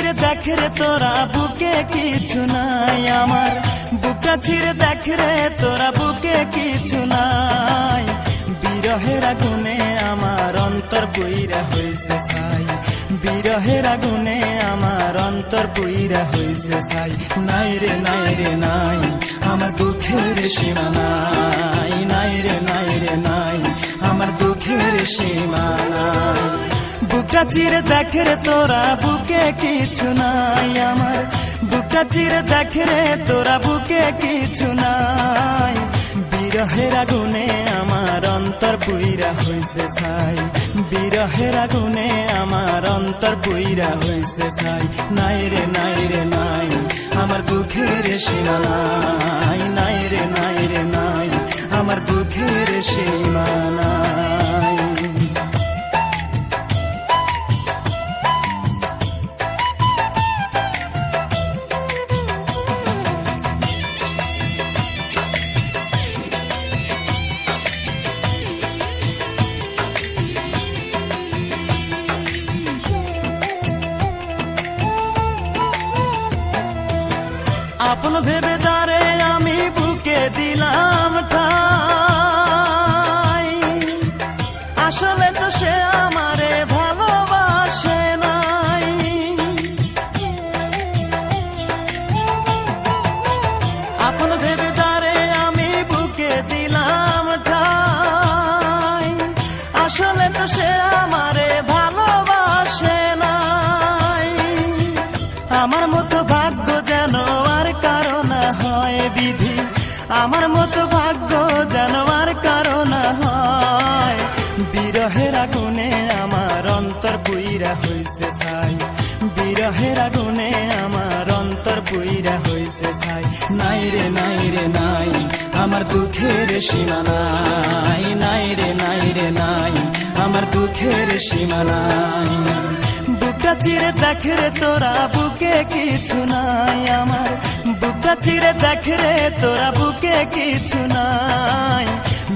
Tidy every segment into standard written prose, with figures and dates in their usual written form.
চিরে দেখ রে তোরা বুকে কিছু নাই আমার, বুকটা চিরে দেখ রে তোরা বুকে কিছু নাই। বিরহের আগুনে আমার অন্তর পুইরা হইছে ছাই, বিরহের আগুনে আমার অন্তর পুইরা হইছে ছাই। নাই রে নাই রে নাই আমার দুঃখের সীমা নাই, নাই রে নাই রে নাই আমার দুঃখের সীমা নাই। বুকটা চিরে দেখ রে তোরা বুকে কিছু নাই আমার, বুকটা চিরে দেখ রে তোরা বুকে কিছু নাই। বিরহের আগুনে আমার অন্তর পুইরা হইছে ছাই, বিরহের আগুনে আমার অন্তর পুইরা হইছে ছাই। নাই রে নাই রে নাই আমার দুঃখের সীমা নাই, নাই রে নাই রে নাই আমার দুঃখের সীমা নাই। আপন ভেবে দাঁড়ে আমি বুকে দিলাম ঠাই, আসলে তো সে আমারে ভালোবাসে নাই। আপন ভেবে দাঁড়ে আমি বুকে দিলাম ঠাই, আসলে তো সে আমারে ভালোবাসে নাই। আমার মতো ভাগ্য যেন বিধি, আমার মতো ভাগ্য যেন আর কারো না হয়। বিরহের আগুনে আমার অন্তর পুইরা হইছে ছাই, বিরহের আগুনে আমার অন্তর পুইরা হইছে ছাই। নাই রে নাই রে নাই আমার দুঃখের সীমা নাই, নাই রে নাই রে নাই আমার দুঃখের সীমা নাই। বুকটা চিরে দেখ রে তোরা বুকে কিছু নাই আমার, বুকটা চিরে দেখ রে তোরা বুকে কিছু নাই।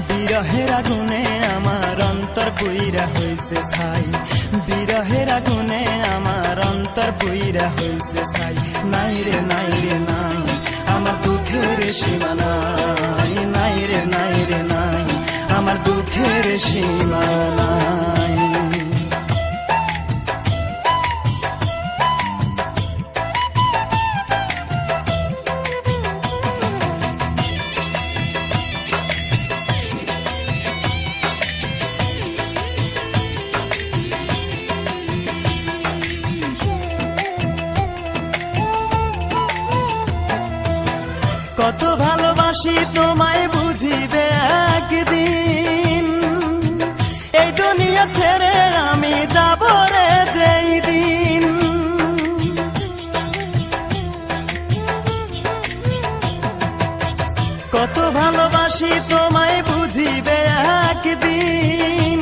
বিরহের আগুনে আমার অন্তর পুইরা হইছে ছাই, বিরহের আগুনে আমার অন্তর পুইরা হইছে ছাই। নাই রে নাই রে নাই আমার দুঃখের সীমা নাই, নাই রে নাই রে নাই আমার দুঃখের সীমা নাই। কত ভালোবাসি তোমায় বুঝিবে একদিন, এই দুনিয়া ছেড়ে আমি যাব রে যেই দিন। কত ভালোবাসি তোমায় বুঝিবে একদিন,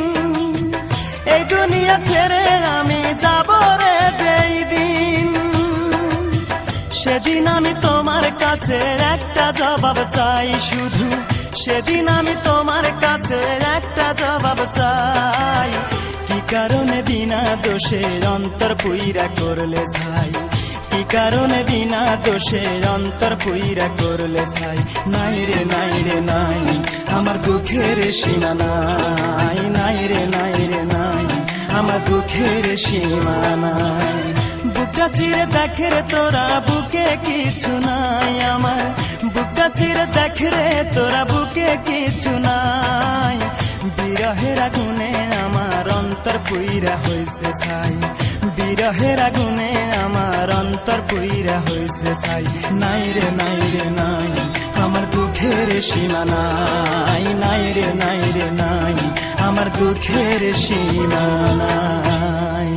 এই দুনিয়া ছেড়ে আমি যাব রে যেই দিন। সেদিন আমি তোমার কাছে একটা জবাব চাই শুধু, সেদিন আমি তোমার কাছে একটা জবাব চাই। কি কারণে বিনা দোষে অন্তর পুইরা করলে ছাই, কি কারণে বিনা দোষে অন্তর পুইরা করলে ছাই। নাই রে নাই রে নাই আমার দুঃখের সীমা নাই, নাই রে নাই রে নাই আমার দুঃখের সীমা নাই। বুকটা চিরে দেখ রে তোরা বুকে কিছু নাই আমার, বুকটা চিরে দেখ রে তোরা বুকে কিছু নাই। বিরহের আগুনে আমার অন্তর পুইরা হইছে ছাই, বিরহের আগুনে আমার অন্তর পুইরা হইছে ছাই। নাই রে নাই রে নাই আমার দুঃখের সীমা নাই, নাই রে নাই রে নাই আমার দুঃখের সীমা নাই।